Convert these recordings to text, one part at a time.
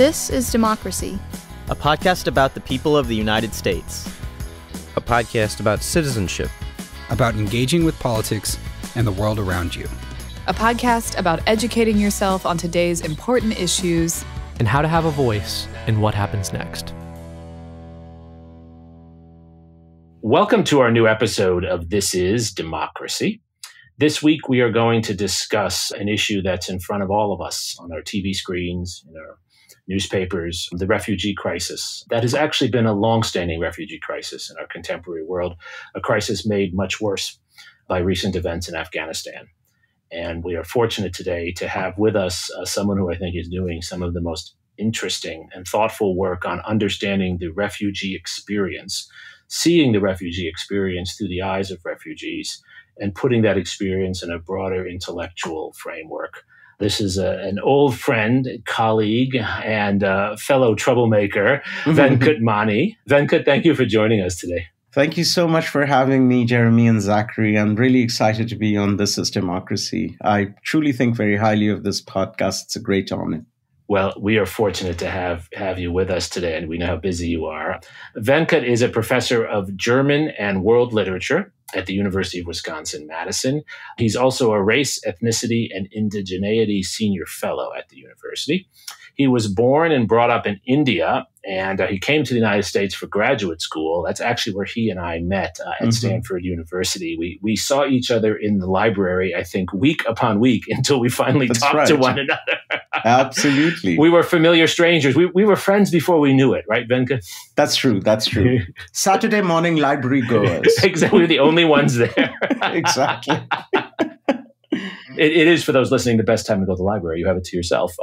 This is Democracy, a podcast about the people of the United States. A podcast about citizenship. About engaging with politics and the world around you. A podcast about educating yourself on today's important issues. And how to have a voice in what happens next. Welcome to our new episode of This is Democracy. This week we are going to discuss an issue that's in front of all of us on our TV screens, in our newspapers, the refugee crisis. That has actually been a long-standing refugee crisis in our contemporary world, a crisis made much worse by recent events in Afghanistan. And we are fortunate today to have with us someone who I think is doing some of the most interesting and thoughtful work on understanding the refugee experience, seeing the refugee experience through the eyes of refugees, and putting that experience in a broader intellectual framework. This is an old friend, colleague, and fellow troublemaker, Venkat Mani. Venkat, thank you for joining us today. Thank you so much for having me, Jeremi and Zachary. I'm really excited to be on This is Democracy. I truly think very highly of this podcast. It's a great honor. Well, we are fortunate to have you with us today, and we know how busy you are. Venkat is a professor of German and world literature at the University of Wisconsin-Madison. He's also a race, ethnicity, and indigeneity senior fellow at the university. He was born and brought up in India, and he came to the United States for graduate school. That's actually where he and I met at Stanford University. We saw each other in the library, I think, week upon week until we finally talked to one another. Absolutely. We were familiar strangers. We were friends before we knew it, right, Venkat? That's true. Saturday morning library goers. Exactly. We were the only ones there. Exactly. It is, for those listening, the best time to go to the library. You have it to yourself.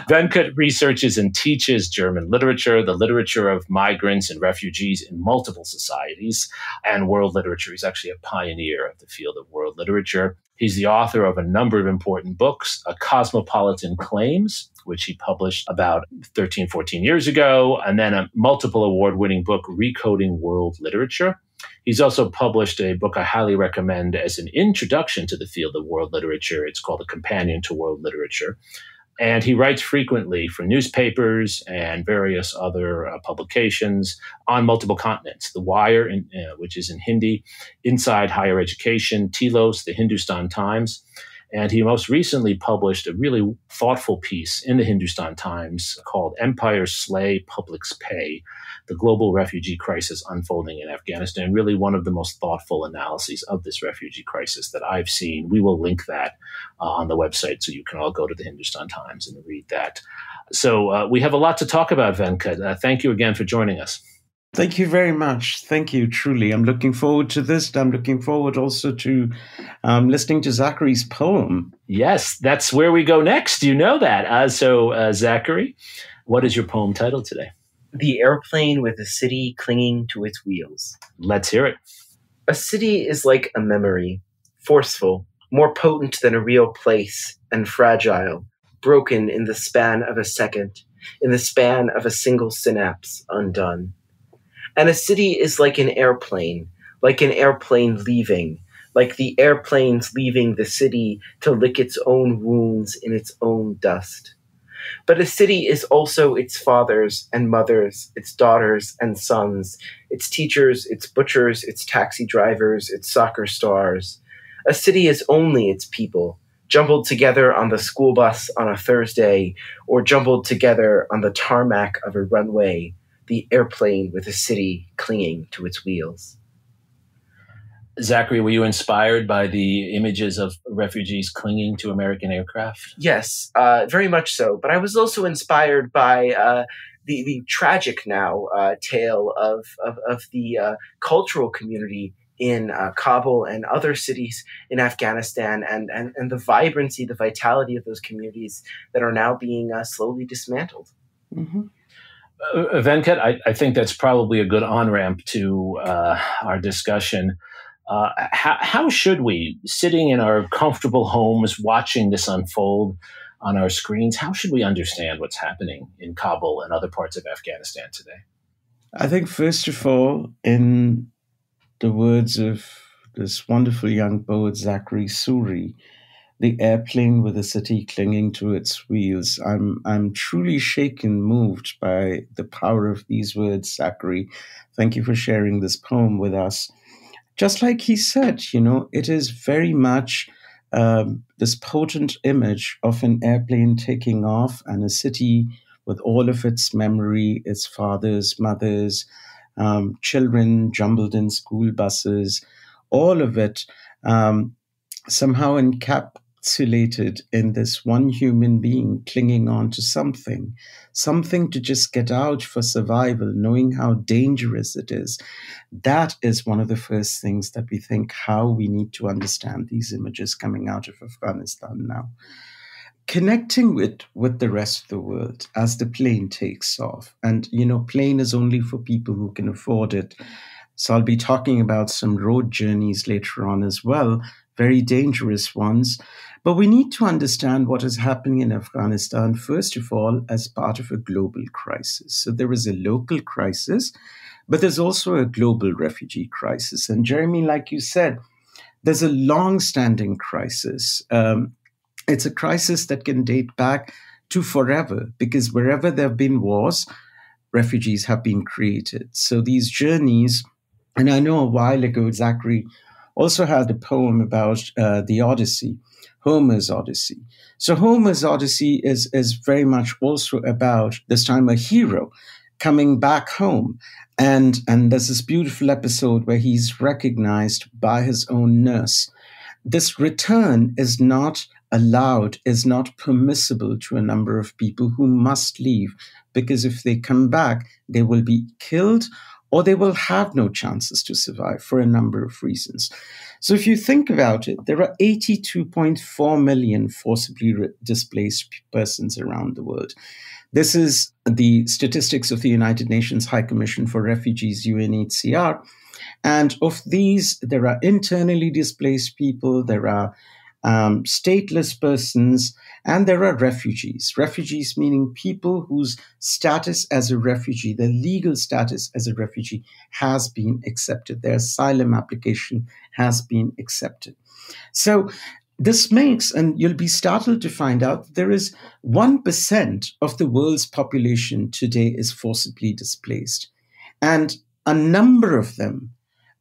Venkat researches and teaches German literature, the literature of migrants and refugees in multiple societies, and world literature. He's actually a pioneer of the field of world literature. He's the author of a number of important books, A Cosmopolitan Claims, which he published about 13, 14 years ago, and then a multiple award-winning book, Recoding World Literature. He's also published a book I highly recommend as an introduction to the field of world literature. It's called A Companion to World Literature. And he writes frequently for newspapers and various other publications on multiple continents. The Wire, which is in Hindi, Inside Higher Education, Telos, the Hindustan Times. And he most recently published a really thoughtful piece in the Hindustan Times called Empires Slay, Publics Pay, the Global Refugee Crisis Unfolding in Afghanistan. Really one of the most thoughtful analyses of this refugee crisis that I've seen. We will link that on the website so you can all go to the Hindustan Times and read that. So we have a lot to talk about, Venkat. Thank you again for joining us. Thank you very much. Thank you, truly. I'm looking forward to this. I'm looking forward also to listening to Zachary's poem. Yes, that's where we go next. You know that. So, Zachary, what is your poem title today? The Airplane with a City Clinging to Its Wheels. Let's hear it. A city is like a memory, forceful, more potent than a real place, and fragile, broken in the span of a second, in the span of a single synapse, undone. And a city is like an airplane leaving, like the airplane's leaving the city to lick its own wounds in its own dust. But a city is also its fathers and mothers, its daughters and sons, its teachers, its butchers, its taxi drivers, its soccer stars. A city is only its people, jumbled together on the school bus on a Thursday, or jumbled together on the tarmac of a runway, the airplane with a city clinging to its wheels. Zachary, were you inspired by the images of refugees clinging to American aircraft? Yes, very much so. But I was also inspired by the tragic now tale of the cultural community in Kabul and other cities in Afghanistan, and the vibrancy, the vitality of those communities that are now being slowly dismantled. Mm-hmm. Venkat, I think that's probably a good on-ramp to our discussion. How should we, sitting in our comfortable homes, watching this unfold on our screens, how should we understand what's happening in Kabul and other parts of Afghanistan today? I think, first of all, in the words of this wonderful young poet, Zachary Suri, the airplane with the city clinging to its wheels. I'm truly shaken, moved by the power of these words, Zachary. Thank you for sharing this poem with us. Just like he said, it is very much this potent image of an airplane taking off and a city with all of its memory, its fathers, mothers, children jumbled in school buses, all of it somehow encapsulated in this one human being clinging on to something to just get out for survival, knowing how dangerous it is. That is one of the first things that we think how we need to understand these images coming out of Afghanistan now. Connecting with the rest of the world as the plane takes off. And, plane is only for people who can afford it. So I'll be talking about some road journeys later on as well, very dangerous ones. But we need to understand what is happening in Afghanistan, first of all, as part of a global crisis. So there is a local crisis, but there's also a global refugee crisis. And Jeremy, like you said, there's a long-standing crisis. It's a crisis that can date back to forever, because wherever there have been wars, refugees have been created. So these journeys, and I know a while ago, Zachary also had a poem about the Odyssey, Homer's Odyssey. So Homer's Odyssey is very much also about, this time, a hero coming back home. And there's this beautiful episode where he's recognized by his own nurse. This return is not allowed, is not permissible to a number of people who must leave, because if they come back, they will be killed or they will have no chances to survive for a number of reasons. So if you think about it, there are 82.4 million forcibly displaced persons around the world. This is the statistics of the United Nations High Commission for Refugees, UNHCR. And of these, there are internally displaced people, there are stateless persons, and there are refugees. Refugees meaning people whose status as a refugee, their legal status as a refugee has been accepted. Their asylum application has been accepted. So this makes, and you'll be startled to find out, that there is 1% of the world's population today is forcibly displaced. And a number of them,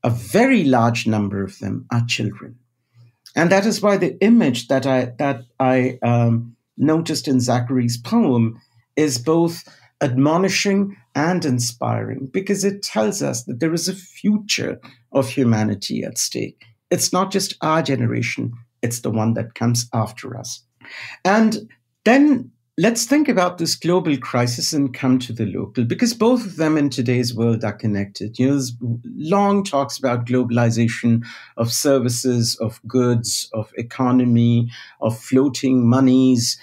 a very large number of them, are children. And that is why the image that I noticed in Zachary's poem is both admonishing and inspiring, because it tells us that there is a future of humanity at stake. It's not just our generation, it's the one that comes after us. And then let's think about this global crisis and come to the local, because both of them in today's world are connected. There's long talks about globalization of services, of goods, of economy, of floating monies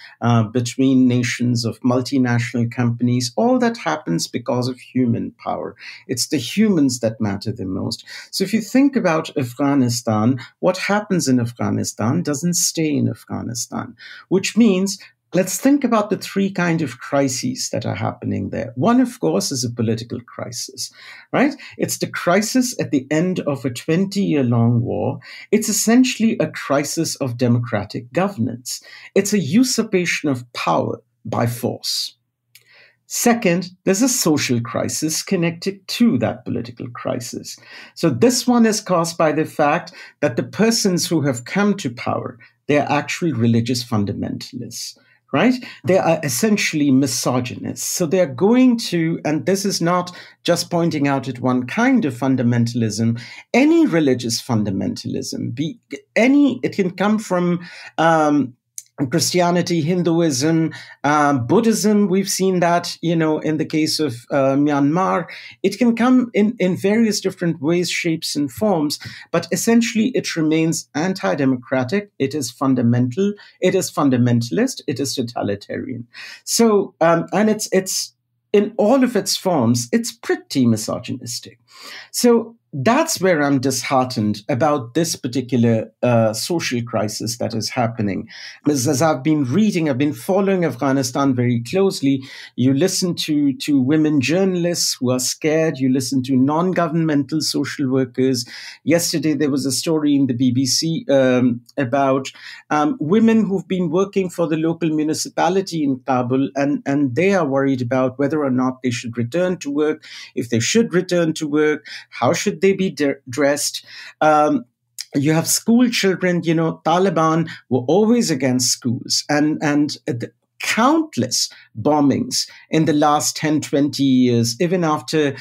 between nations, of multinational companies. All that happens because of human power. It's the humans that matter the most. So if you think about Afghanistan, what happens in Afghanistan doesn't stay in Afghanistan, which means let's think about the three kinds of crises that are happening there. One, of course, is a political crisis, right? It's the crisis at the end of a 20-year-long war. It's essentially a crisis of democratic governance. It's a usurpation of power by force. Second, there's a social crisis connected to that political crisis. So this one is caused by the fact that the persons who have come to power, they're actually religious fundamentalists. Right? They are essentially misogynists. So they're going to, and this is not just pointing out at one kind of fundamentalism, any religious fundamentalism, it can come from Christianity, Hinduism, Buddhism. We've seen that, in the case of Myanmar. It can come in various different ways, shapes, and forms, but essentially it remains anti-democratic. It is fundamental. It is fundamentalist. It is totalitarian. So, and it's in all of its forms, it's pretty misogynistic. So that's where I'm disheartened about this particular social crisis that is happening. As I've been reading, I've been following Afghanistan very closely. You listen to women journalists who are scared. You listen to non-governmental social workers. Yesterday, there was a story in the BBC about women who've been working for the local municipality in Kabul, and they are worried about whether or not they should return to work. If they should return to work, how should they be dressed? You have school children. Taliban were always against schools, and countless bombings in the last 10, 20 years, even after,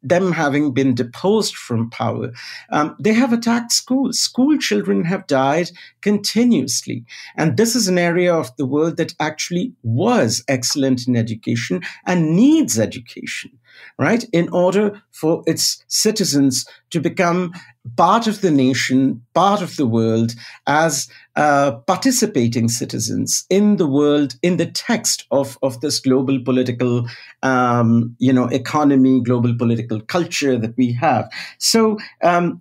them having been deposed from power. They have attacked schools. School children have died continuously. And this is an area of the world that actually was excellent in education and needs education, right? In order for its citizens to become part of the nation, part of the world, as participating citizens in the world, in the text of this global political, economy, global political culture that we have. So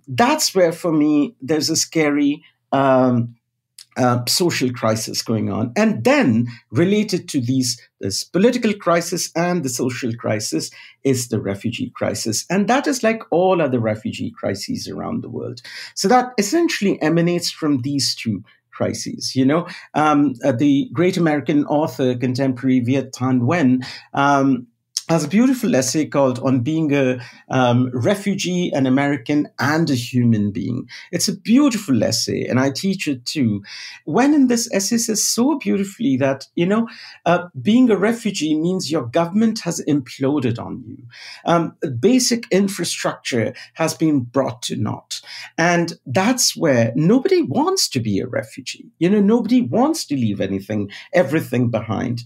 that's where, for me, there's a scary social crisis going on. And then related to this political crisis and the social crisis is the refugee crisis. And that is like all other refugee crises around the world. So that essentially emanates from these two crises. The great American author, contemporary Viet Thanh Nguyen, has a beautiful essay called On Being a Refugee, an American, and a Human Being. It's a beautiful essay, and I teach it too. When in this essay says so beautifully that, being a refugee means your government has imploded on you. Basic infrastructure has been brought to naught. And that's where nobody wants to be a refugee. Nobody wants to leave everything behind.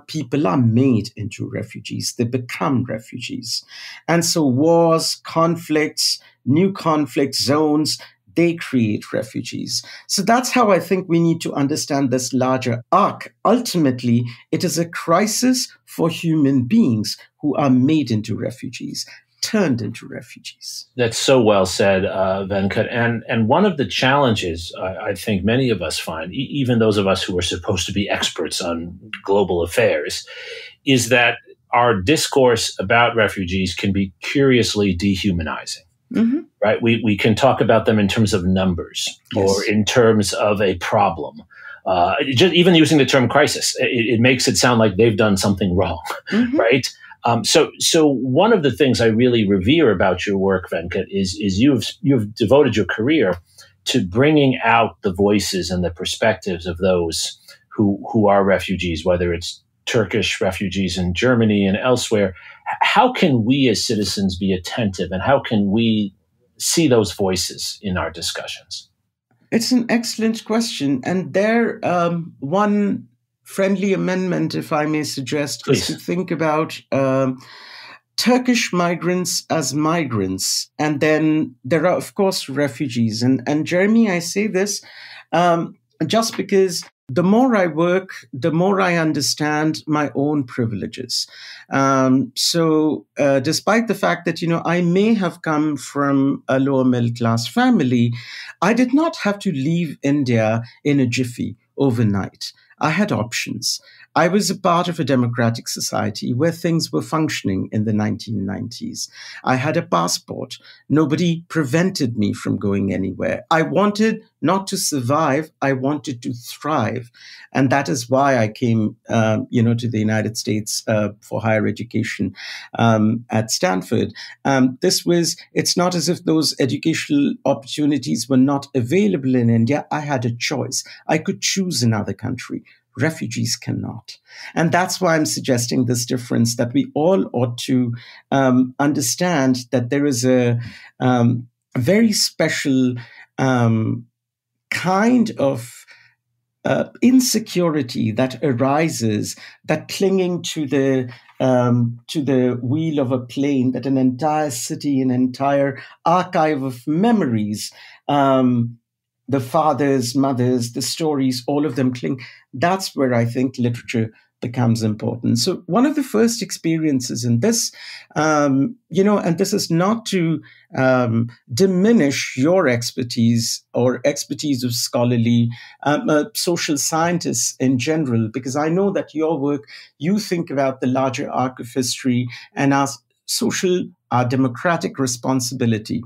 People are made into refugees. They become refugees. And so wars, conflicts, new conflict zones, they create refugees. So that's how I think we need to understand this larger arc. Ultimately, it is a crisis for human beings who are made into refugees, turned into refugees. That's so well said, Venkat. And one of the challenges I think many of us find, even those of us who are supposed to be experts on global affairs, is that our discourse about refugees can be curiously dehumanizing, right? We can talk about them in terms of numbers or in terms of a problem. Just even using the term crisis, it makes it sound like they've done something wrong, right? So one of the things I really revere about your work, Venkat, is you've devoted your career to bringing out the voices and the perspectives of those who are refugees, whether it's Turkish refugees in Germany and elsewhere. How can we as citizens be attentive, and how can we see those voices in our discussions? It's an excellent question. And there, one friendly amendment, if I may suggest, Please. is to think about Turkish migrants as migrants. And then there are, of course, refugees. And Jeremi, I say this just because the more I work, the more I understand my own privileges. So despite the fact that, I may have come from a lower middle class family, I did not have to leave India in a jiffy overnight. I had options. I was a part of a democratic society where things were functioning in the 1990s. I had a passport. Nobody prevented me from going anywhere. I wanted not to survive. I wanted to thrive. And that is why I came, to the United States for higher education at Stanford. It's not as if those educational opportunities were not available in India. I had a choice. I could choose another country. Refugees cannot. And that's why I'm suggesting this difference, that we all ought to understand that there is a very special kind of insecurity that arises, that clinging to the wheel of a plane, that an entire city, an entire archive of memories, the fathers, mothers, the stories, all of them cling. That's where I think literature becomes important. So one of the first experiences in this, and this is not to diminish your expertise or expertise of scholarly social scientists in general, because I know that your work, you think about the larger arc of history and our our democratic responsibility.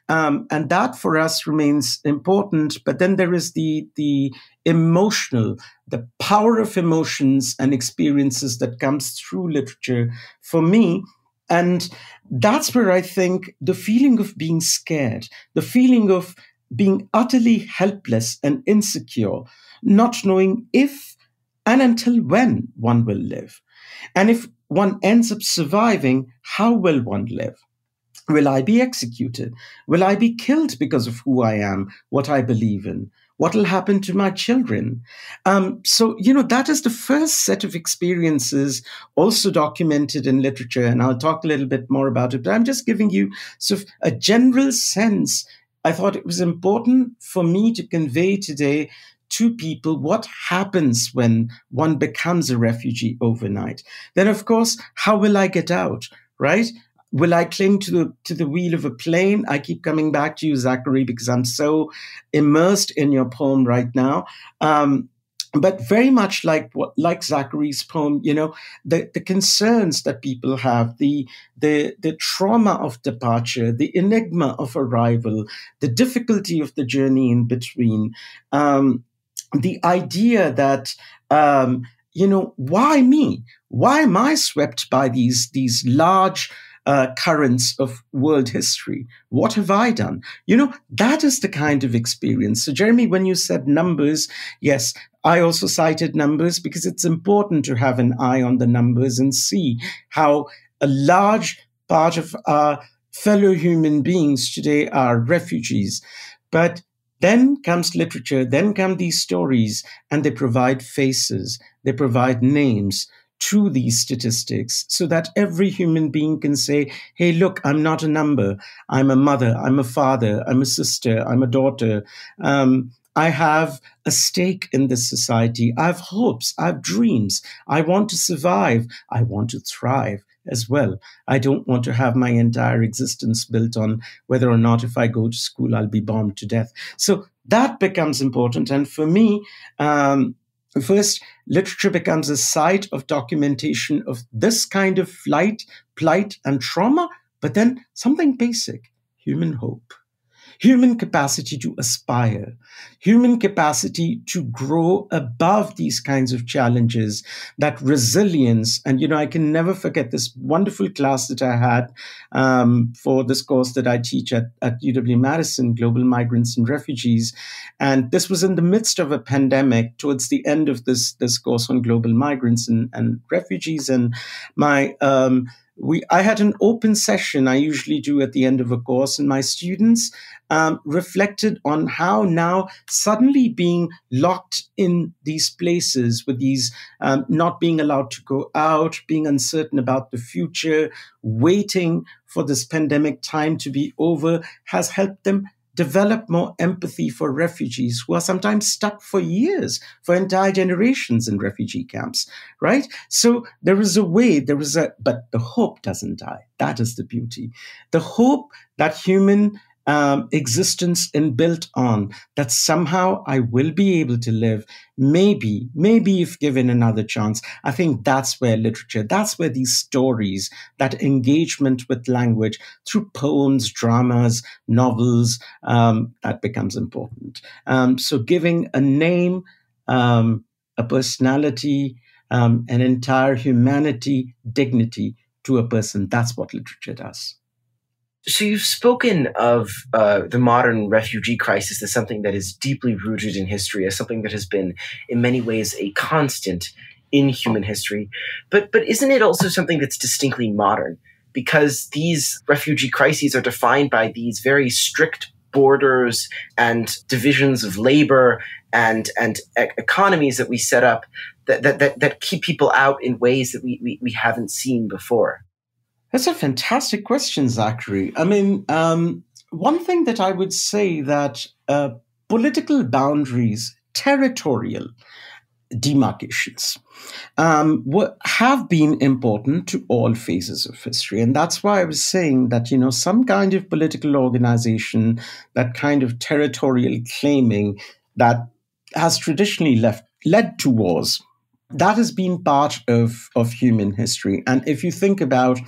And that for us remains important. But then there is the emotional, the power of emotions and experiences that comes through literature for me. And that's where I think the feeling of being scared, the feeling of being utterly helpless and insecure, not knowing if and until when one will live. And if one ends up surviving, how will one live? Will I be executed? Will I be killed because of who I am, what I believe in? What will happen to my children? So, that is the first set of experiences also documented in literature. And I'll talk a little bit more about it. But I'm just giving you sort of a general sense. I thought it was important for me to convey today to people what happens when one becomes a refugee overnight. Then, of course, how will I get out, right? Will I cling to the wheel of a plane? I keep coming back to you, Zachary, because I'm so immersed in your poem right now. But very much like Zachary's poem, the concerns that people have, the trauma of departure, the enigma of arrival, the difficulty of the journey in between, the idea that why me? Why am I swept by these large currents of world history? What have I done? That is the kind of experience. So, Jeremi, when you said numbers, yes, I also cited numbers because it's important to have an eye on the numbers and see how a large part of our fellow human beings today are refugees. But then comes literature, then come these stories, and they provide faces, they provide names to these statistics so that every human being can say, hey, look, I'm not a number. I'm a mother, I'm a father, I'm a sister, I'm a daughter. I have a stake in this society. I have hopes, I have dreams. I want to survive. I want to thrive as well. I don't want to have my entire existence built on whether or not if I go to school, I'll be bombed to death. So that becomes important. And for me, first, literature becomes a site of documentation of this kind of flight, plight, and trauma, but then something basic, human hope. Human capacity to aspire, human capacity to grow above these kinds of challenges, that resilience. And, I can never forget this wonderful class that I had for this course that I teach at UW-Madison, Global Migrants and Refugees. And this was in the midst of a pandemic towards the end of this course on global migrants and refugees. And I had an open session I usually do at the end of a course, and my students reflected on how now suddenly being locked in these places with these not being allowed to go out, being uncertain about the future, waiting for this pandemic time to be over, has helped them develop more empathy for refugees who are sometimes stuck for years, for entire generations in refugee camps, right? So there is a way, but the hope doesn't die. That is the beauty. The hope that human existence inbuilt on, that somehow I will be able to live, maybe if given another chance. I think that's where literature, that's where these stories, that engagement with language through poems, dramas, novels, that becomes important. So giving a name, a personality, an entire humanity, dignity to a person, that's what literature does. So you've spoken of the modern refugee crisis as something that is deeply rooted in history, as something that has been in many ways a constant in human history. But isn't it also something that's distinctly modern? Because these refugee crises are defined by these very strict borders and divisions of labor and economies that we set up that keep people out in ways that we haven't seen before. That's a fantastic question, Zachary. I mean, one thing that I would say that political boundaries, territorial, demarcations have been important to all phases of history. And that's why I was saying that, some kind of political organization, that kind of territorial claiming that has traditionally led to wars, that has been part of human history. And if you think about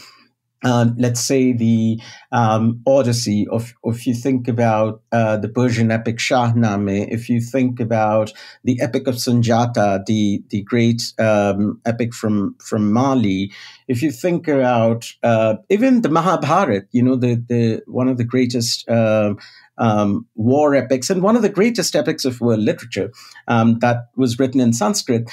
let's say the Odyssey, if you think about the Persian epic Shahnameh, if you think about the epic of Sunjata, the great epic from Mali, if you think about even the Mahabharata, the one of the greatest war epics and one of the greatest epics of world literature that was written in Sanskrit,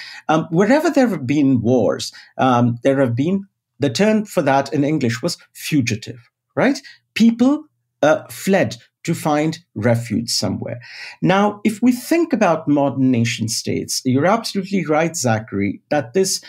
wherever there have been wars, there have been, the term for that in English was fugitive, right? People fled to find refuge somewhere. Now, if we think about modern nation states, you're absolutely right, Zachary, that this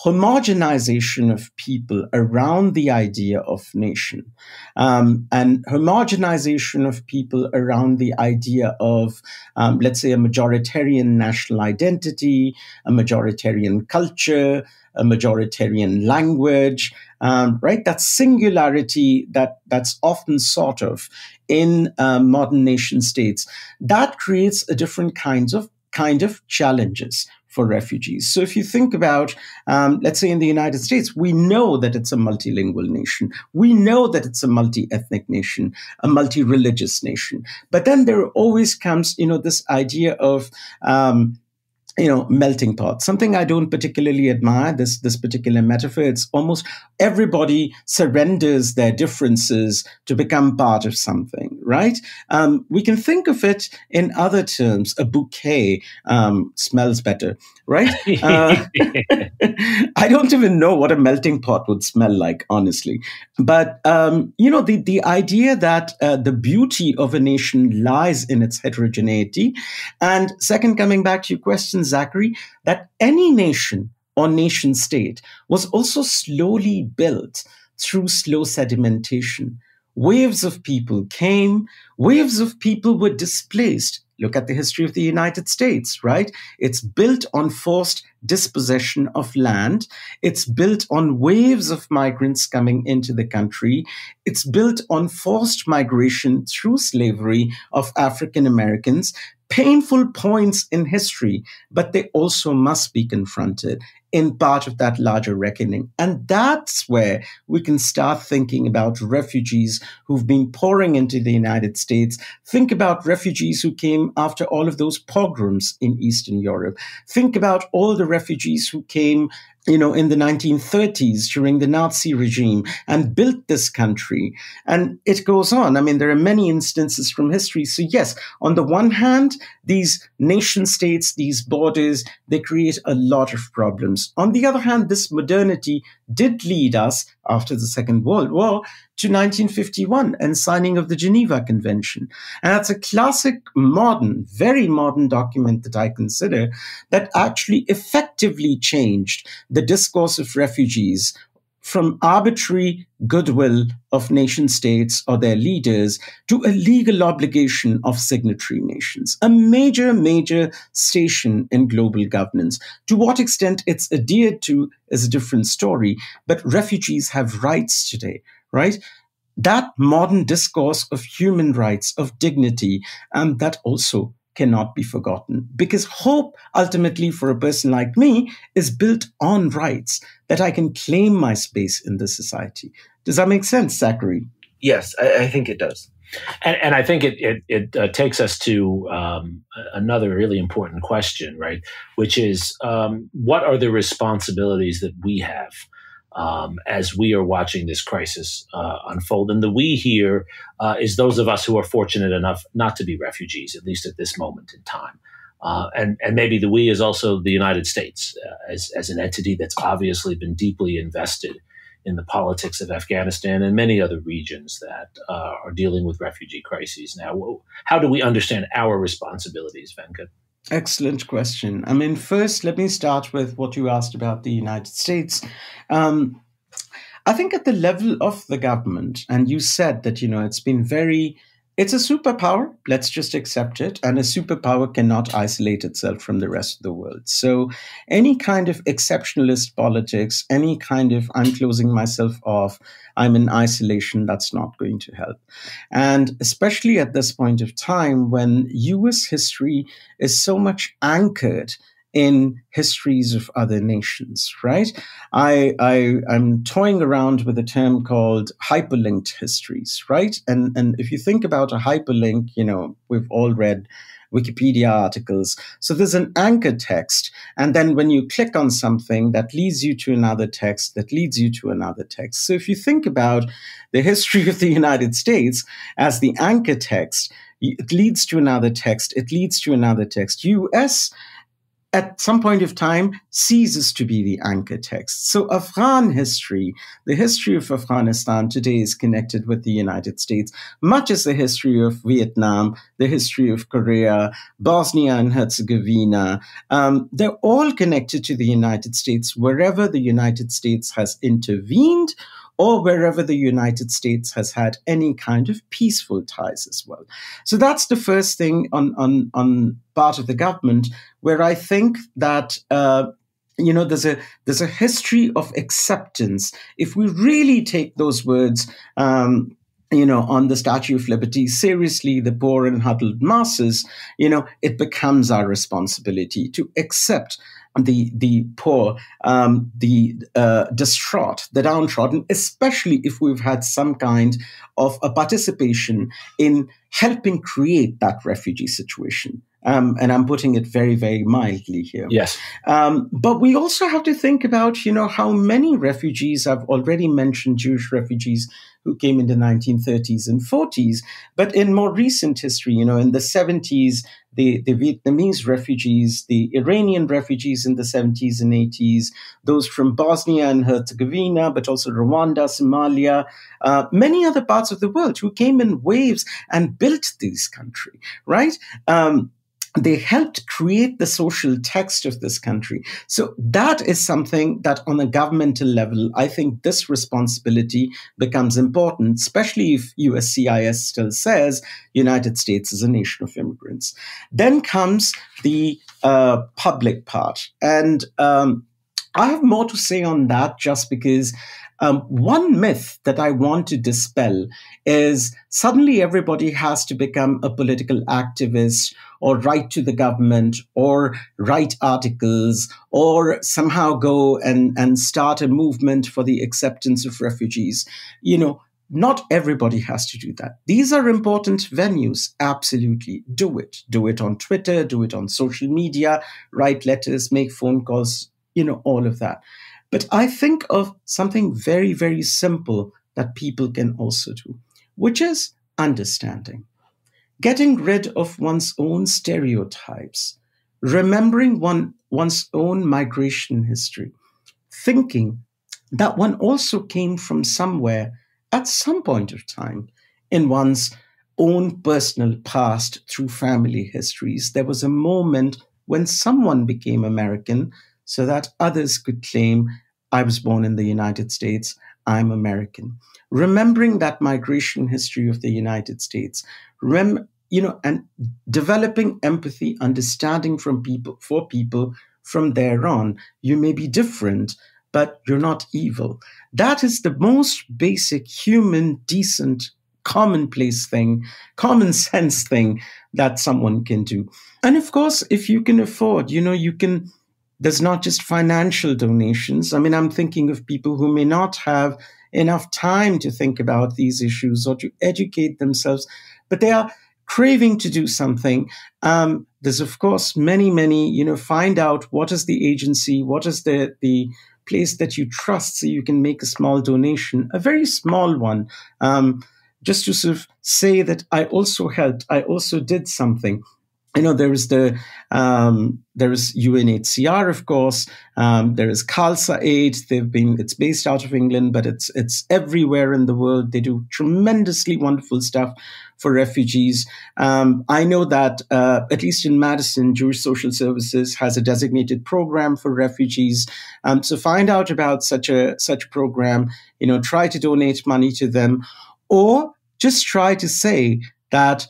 homogenization of people around the idea of nation and homogenization of people around the idea of, let's say, a majoritarian national identity, a majoritarian culture, a majoritarian language, right? That singularity that's often sought of in modern nation states, that creates a different kind of challenges for refugees. So if you think about, let's say in the United States, we know that it's a multilingual nation. We know that it's a multi-ethnic nation, a multi-religious nation. But then there always comes, this idea of melting pot, something I don't particularly admire, this particular metaphor. It's almost everybody surrenders their differences to become part of something, right? We can think of it in other terms. A bouquet smells better, right? I don't even know what a melting pot would smell like, honestly. But, the idea that the beauty of a nation lies in its heterogeneity. And second, coming back to your question, Zachary, that any nation or nation state was also slowly built through slow sedimentation. Waves of people came, waves of people were displaced. Look at the history of the United States, right? It's built on forced dispossession of land. It's built on waves of migrants coming into the country. It's built on forced migration through slavery of African Americans. Painful points in history, but they also must be confronted in part of that larger reckoning. And that's where we can start thinking about refugees who've been pouring into the United States. Think about refugees who came after all of those pogroms in Eastern Europe. Think about all the refugees who came in the 1930s during the Nazi regime and built this country. And it goes on. I mean, there are many instances from history. So yes, on the one hand, these nation states, these borders, they create a lot of problems. On the other hand, this modernity did lead us, after the Second World War, to 1951 and signing of the Geneva Convention. And that's a classic modern, very modern document that I consider that actually effectively changed the discourse of refugees from arbitrary goodwill of nation states or their leaders to a legal obligation of signatory nations, a major, major station in global governance. To what extent it's adhered to is a different story, but refugees have rights today, right? That modern discourse of human rights, of dignity, that also cannot be forgotten, because hope ultimately for a person like me is built on rights, that I can claim my space in the society. Does that make sense, Zachary? Yes, I think it does. And I think it takes us to another really important question, right? Which is, what are the responsibilities that we have as we are watching this crisis unfold? And the we here is those of us who are fortunate enough not to be refugees, at least at this moment in time. And maybe the we is also the United States as an entity that's obviously been deeply invested in the politics of Afghanistan and many other regions that are dealing with refugee crises now. How do we understand our responsibilities, Venkat? Excellent question. I mean, first, let me start with what you asked about the United States. I think at the level of the government, and you said that, it's been very it's a superpower. Let's just accept it. And a superpower cannot isolate itself from the rest of the world. So any kind of exceptionalist politics, any kind of I'm closing myself off, I'm in isolation, that's not going to help. And especially at this point of time when US history is so much anchored in histories of other nations, right? I'm toying around with a term called hyperlinked histories, right? And if you think about a hyperlink, we've all read Wikipedia articles. So there's an anchor text. And then when you click on something, that leads you to another text, that leads you to another text. So if you think about the history of the United States as the anchor text, it leads to another text, it leads to another text. US at some point of time ceases to be the anchor text. So Afghan history, the history of Afghanistan today is connected with the United States, much as the history of Vietnam, the history of Korea, Bosnia and Herzegovina. They're all connected to the United States wherever the United States has intervened or wherever the United States has had any kind of peaceful ties as well. So that's the first thing on part of the government, where I think that there's a history of acceptance. If we really take those words, on the Statue of Liberty seriously, the poor and huddled masses, it becomes our responsibility to accept the poor, the distraught, the downtrodden, especially if we've had some kind of a participation in helping create that refugee situation. And I'm putting it very, very mildly here. Yes. But we also have to think about, how many refugees, I've already mentioned Jewish refugees who came in the 1930s and 40s, but in more recent history, in the 70s, the Vietnamese refugees, the Iranian refugees in the 70s and 80s, those from Bosnia and Herzegovina, but also Rwanda, Somalia, many other parts of the world who came in waves and built this country, right? They helped create the social text of this country. So that is something that on a governmental level, I think this responsibility becomes important, especially if USCIS still says United States is a nation of immigrants. Then comes the public part. And I have more to say on that just because one myth that I want to dispel is suddenly everybody has to become a political activist or write to the government or write articles or somehow go and start a movement for the acceptance of refugees. Not everybody has to do that. These are important venues. Absolutely. Do it. Do it on Twitter, do it on social media, write letters, make phone calls, all of that. But I think of something very, very simple that people can also do, which is understanding, getting rid of one's own stereotypes, remembering one's own migration history, thinking that one also came from somewhere at some point of time in one's own personal past through family histories. There was a moment when someone became American so that others could claim, I was born in the United States, I'm American. Remembering that migration history of the United States, and developing empathy, understanding for people from there on. You may be different, but you're not evil. That is the most basic human, decent, commonplace thing, common sense thing that someone can do. And of course, if you can afford, there's not just financial donations. I mean, I'm thinking of people who may not have enough time to think about these issues or to educate themselves, but they are craving to do something. There's, of course, many, find out what is the agency, what is the place that you trust so you can make a small donation, a very small one, just to sort of say that I also helped, I also did something. There is UNHCR, of course. There is Khalsa Aid. It's based out of England, but it's everywhere in the world. They do tremendously wonderful stuff for refugees. I know that at least in Madison, Jewish Social Services has a designated program for refugees. So find out about such a program. Try to donate money to them, or just try to say, that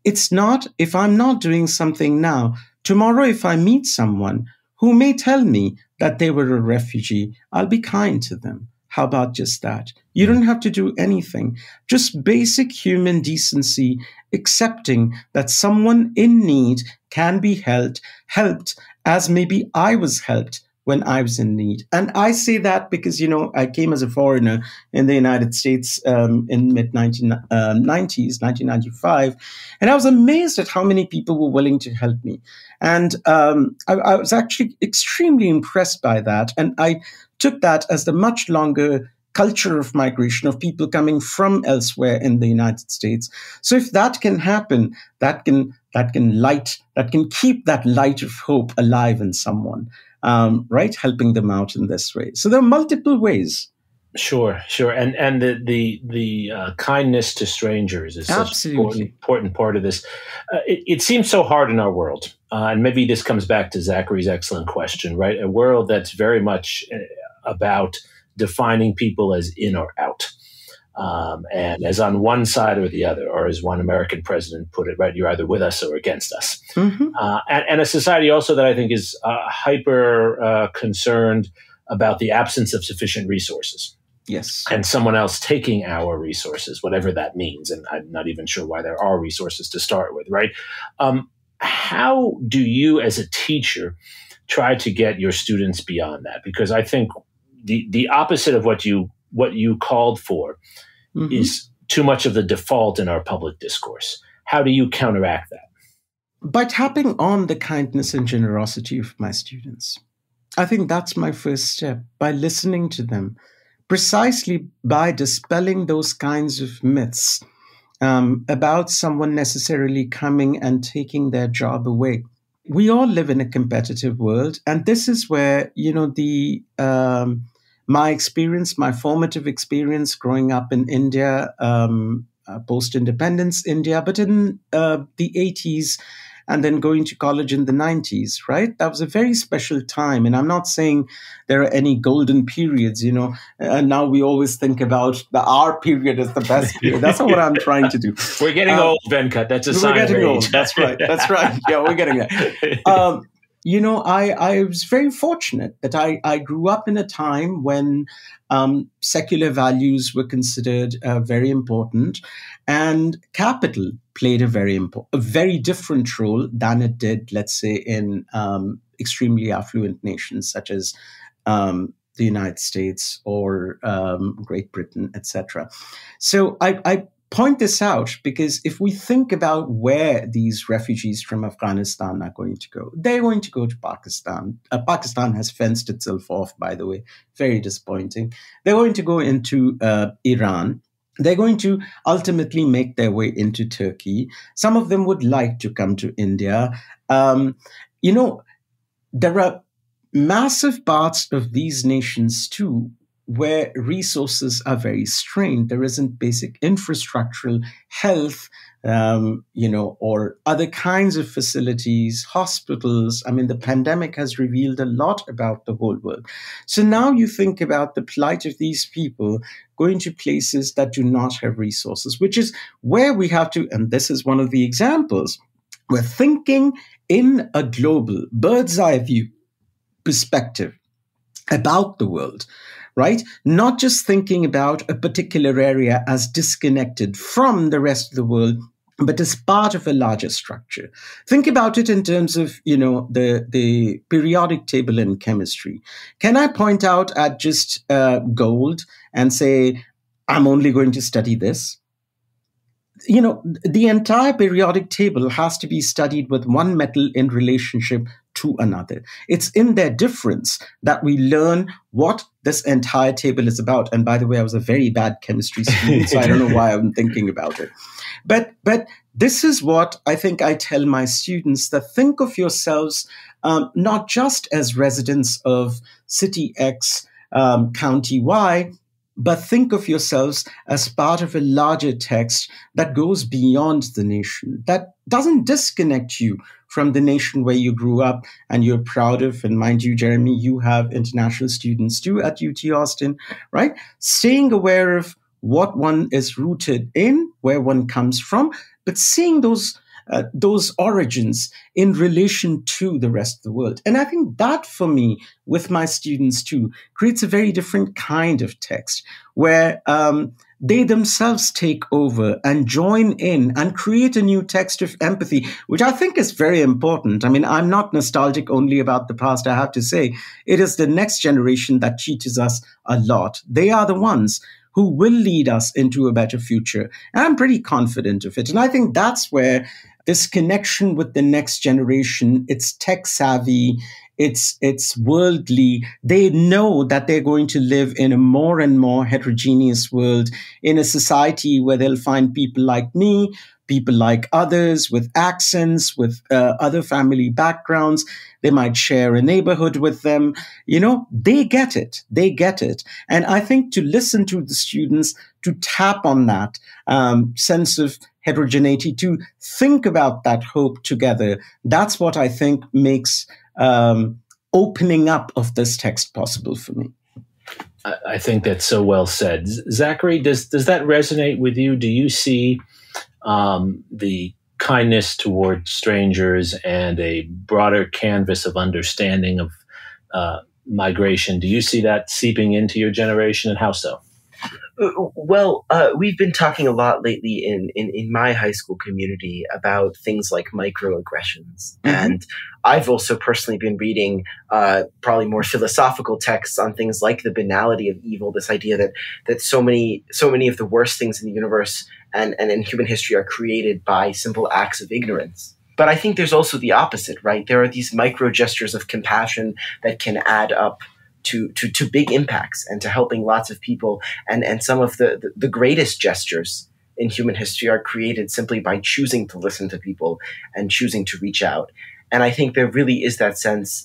it's not, if I'm not doing something now, tomorrow if I meet someone who may tell me that they were a refugee, I'll be kind to them. How about just that? You don't have to do anything. Just basic human decency, accepting that someone in need can be helped as maybe I was helped when I was in need. And I say that because, I came as a foreigner in the United States in mid-1990s, 1995, and I was amazed at how many people were willing to help me. And I was actually extremely impressed by that. And I took that as the much longer culture of migration of people coming from elsewhere in the United States. So if that can happen, that can keep that light of hope alive in someone. Right, helping them out in this way. So there are multiple ways. Sure. And the kindness to strangers is such an important part of this. It seems so hard in our world. And maybe this comes back to Zachary's excellent question, right? A world that's very much about defining people as in or out. And as on one side or the other, or as one American president put it, right, you're either with us or against us. Mm-hmm. And a society also that I think is hyper concerned about the absence of sufficient resources. Yes. And someone else taking our resources, whatever that means. And I'm not even sure why there are resources to start with, right? How do you as a teacher try to get your students beyond that? Because I think the opposite of what you called for mm-hmm. is too much of the default in our public discourse. How do you counteract that? By tapping on the kindness and generosity of my students. I think that's my first step, by listening to them, precisely by dispelling those kinds of myths about someone necessarily coming and taking their job away. We all live in a competitive world, and this is where, my experience, my formative experience growing up in India, post-independence India, but in the 80s, and then going to college in the 90s, right? That was a very special time. And I'm not saying there are any golden periods, and now we always think about our period as the best period. That's not what I'm trying to do. We're getting old, Venkat. That's a sign of age. We're getting old. That's right. Yeah, we're getting there. I was very fortunate that I grew up in a time when secular values were considered very important, and capital played a very different role than it did, let's say, in extremely affluent nations such as the United States or Great Britain, etc. So I point this out because if we think about where these refugees from Afghanistan are going to go, they're going to go to Pakistan. Pakistan has fenced itself off, by the way. Very disappointing. They're going to go into Iran. They're going to ultimately make their way into Turkey. Some of them would like to come to India. There are massive parts of these nations too where resources are very strained. There isn't basic infrastructural health, or other kinds of facilities, hospitals. I mean, the pandemic has revealed a lot about the whole world. So now you think about the plight of these people going to places that do not have resources, which is where we have to, and this is one of the examples, we're thinking in a global bird's eye view perspective about the world. Right? Not just thinking about a particular area as disconnected from the rest of the world, but as part of a larger structure. Think about it in terms of, the periodic table in chemistry. Can I point out at just gold and say, I'm only going to study this? The entire periodic table has to be studied with one metal in relationship to another. It's in their difference that we learn what this entire table is about. And by the way, I was a very bad chemistry student, so I don't know why I'm thinking about it. But this is what I think I tell my students, that think of yourselves not just as residents of city X, county Y, but think of yourselves as part of a larger text that goes beyond the nation, that doesn't disconnect you from the nation where you grew up and you're proud of. And mind you, Jeremy, you have international students too at UT Austin, right? Staying aware of what one is rooted in, where one comes from, but seeing those origins in relation to the rest of the world. And I think that, for me, with my students too, creates a very different kind of text where they themselves take over and join in and create a new text of empathy, which I think is very important. I mean, I'm not nostalgic only about the past, I have to say. It is the next generation that teaches us a lot. They are the ones who will lead us into a better future. And I'm pretty confident of it. And I think that's where this connection with the next generation, it's tech savvy, it's worldly. They know that they're going to live in a more and more heterogeneous world, in a society where they'll find people like me, people like others with accents, with other family backgrounds. They might share a neighborhood with them. They get it. They get it. And I think to listen to the students, to tap on that sense of heterogeneity, to think about that hope together, that's what I think makes opening up of this text possible for me. I think that's so well said. Zachary, does that resonate with you? Do you see the kindness toward strangers and a broader canvas of understanding of migration? Do you see that seeping into your generation, and how so? Well, we've been talking a lot lately in my high school community about things like microaggressions. Mm-hmm. And I've also personally been reading probably more philosophical texts on things like the banality of evil, this idea that so many of the worst things in the universe and in human history are created by simple acts of ignorance. But I think there's also the opposite, right? There are these micro gestures of compassion that can add up to big impacts and to helping lots of people. And some of the greatest gestures in human history are created simply by choosing to listen to people and choosing to reach out. And I think there really is that sense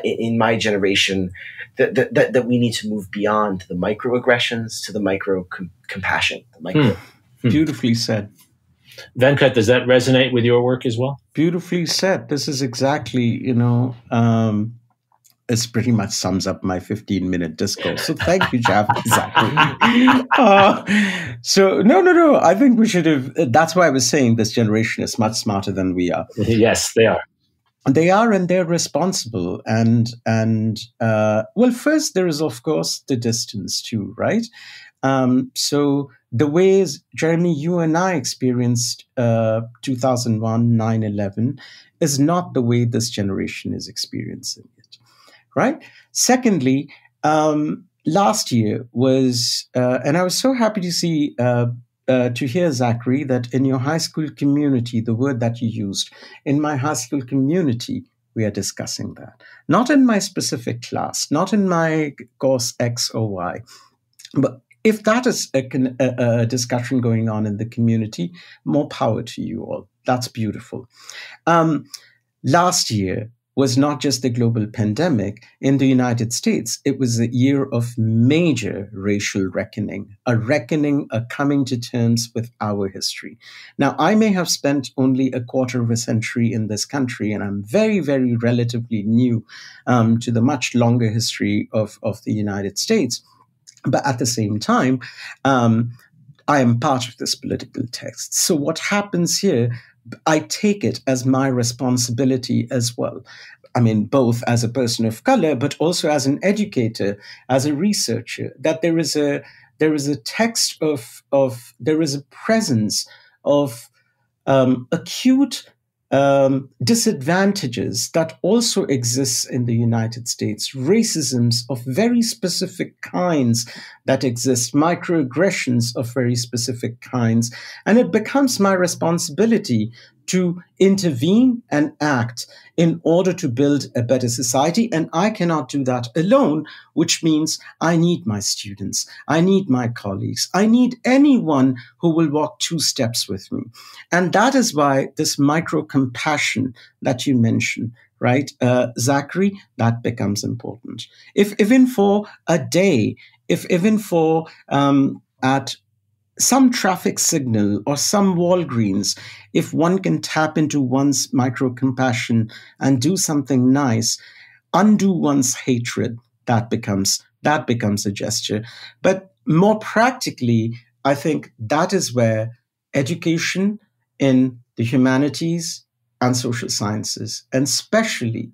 in my generation that we need to move beyond the microaggressions to the micro compassion. Beautifully said. Venkat, does that resonate with your work as well? Beautifully said. This is exactly, this pretty much sums up my 15-minute discourse. So thank you, Zachary. So no. I think we should have. That's why I was saying this generation is much smarter than we are. Yes, they are. They are, and they're responsible. And well, first there is, of course, the distance too, right? So the ways, Jeremi, you and I experienced 2001, 9/11 is not the way this generation is experiencing it, right? Secondly, last year was, and I was so happy to see, to hear, Zachary, that in your high school community, the word that you used, in my high school community, we are discussing that. Not in my specific class, not in my course X or Y, but if that is a discussion going on in the community, more power to you all. That's beautiful. Last year was not just the global pandemic in the United States. It was a year of major racial reckoning, a coming to terms with our history. Now, I may have spent only a quarter of a century in this country, and I'm very, very relatively new to the much longer history of the United States. But at the same time, I am part of this political text. So what happens here, I take it as my responsibility as well. I mean, both as a person of color, but also as an educator, as a researcher, that there is a text there is a presence of acute disadvantages that also exists in the United States, racisms of very specific kinds that exist, microaggressions of very specific kinds. And it becomes my responsibility to intervene and act in order to build a better society. And I cannot do that alone, which means I need my students, I need my colleagues, I need anyone who will walk two steps with me. And that is why this micro-compassion that you mentioned, right, Zachary, that becomes important. If even for a day, if even for at some traffic signal or some Walgreens, if one can tap into one's micro-compassion and do something nice, undo one's hatred, that becomes a gesture. But more practically, I think that is where education in the humanities and social sciences, and especially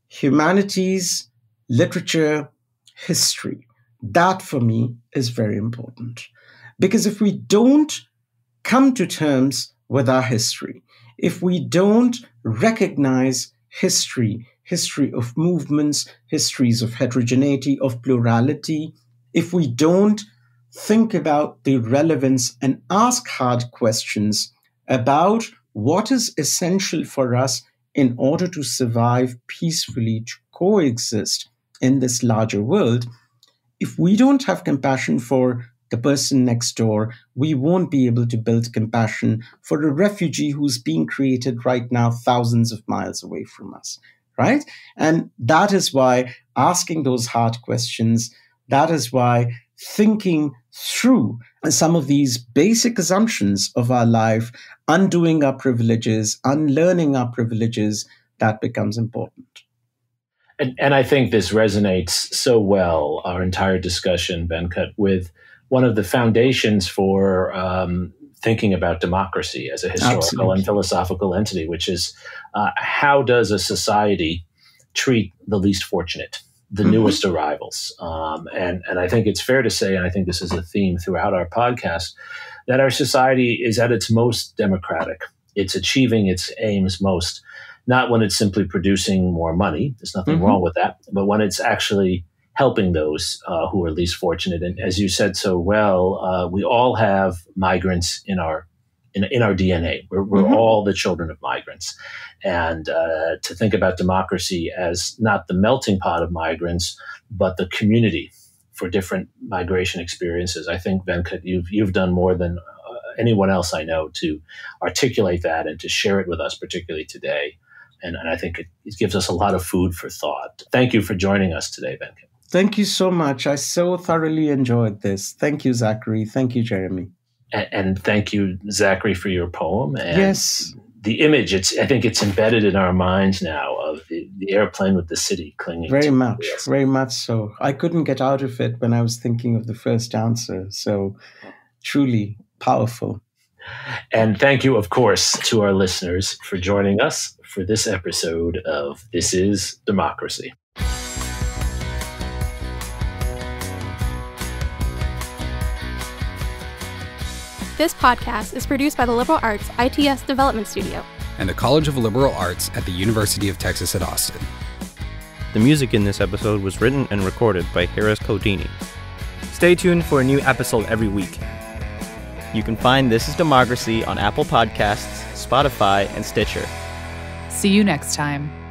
humanities, literature, history. That for me is very important. Because if we don't come to terms with our history, if we don't recognize history of movements, histories of heterogeneity, of plurality, if we don't think about the relevance and ask hard questions about what is essential for us in order to survive peacefully, to coexist in this larger world, if we don't have compassion for the person next door, we won't be able to build compassion for a refugee who's being created right now thousands of miles away from us, right? And that is why asking those hard questions, that is why thinking through some of these basic assumptions of our life, undoing our privileges, unlearning our privileges, that becomes important. And I think this resonates so well, our entire discussion, Venkat, with one of the foundations for thinking about democracy as a historical and philosophical entity, which is how does a society treat the least fortunate, the newest arrivals? And I think it's fair to say, and I think this is a theme throughout our podcast, that our society is at its most democratic. It's achieving its aims most, not when it's simply producing more money. There's nothing wrong with that, but when it's actually helping those who are least fortunate. And as you said so well, we all have migrants in our DNA. We're all the children of migrants. And to think about democracy as not the melting pot of migrants, but the community for different migration experiences. I think, Venkat, you've done more than anyone else I know to articulate that and to share it with us, particularly today. And I think it gives us a lot of food for thought. Thank you for joining us today, Venkat. Thank you so much. I so thoroughly enjoyed this. Thank you, Zachary. Thank you, Jeremy. And thank you, Zachary, for your poem. And yes. The image, I think it's embedded in our minds now of the airplane with the city clinging very to much, it. Very much so. I couldn't get out of it when I was thinking of the first answer. So truly powerful. And thank you, of course, to our listeners for joining us for this episode of This is Democracy. This podcast is produced by the Liberal Arts ITS Development Studio and the College of Liberal Arts at the University of Texas at Austin. The music in this episode was written and recorded by Harris Codini. Stay tuned for a new episode every week. You can find This is Democracy on Apple Podcasts, Spotify, and Stitcher. See you next time.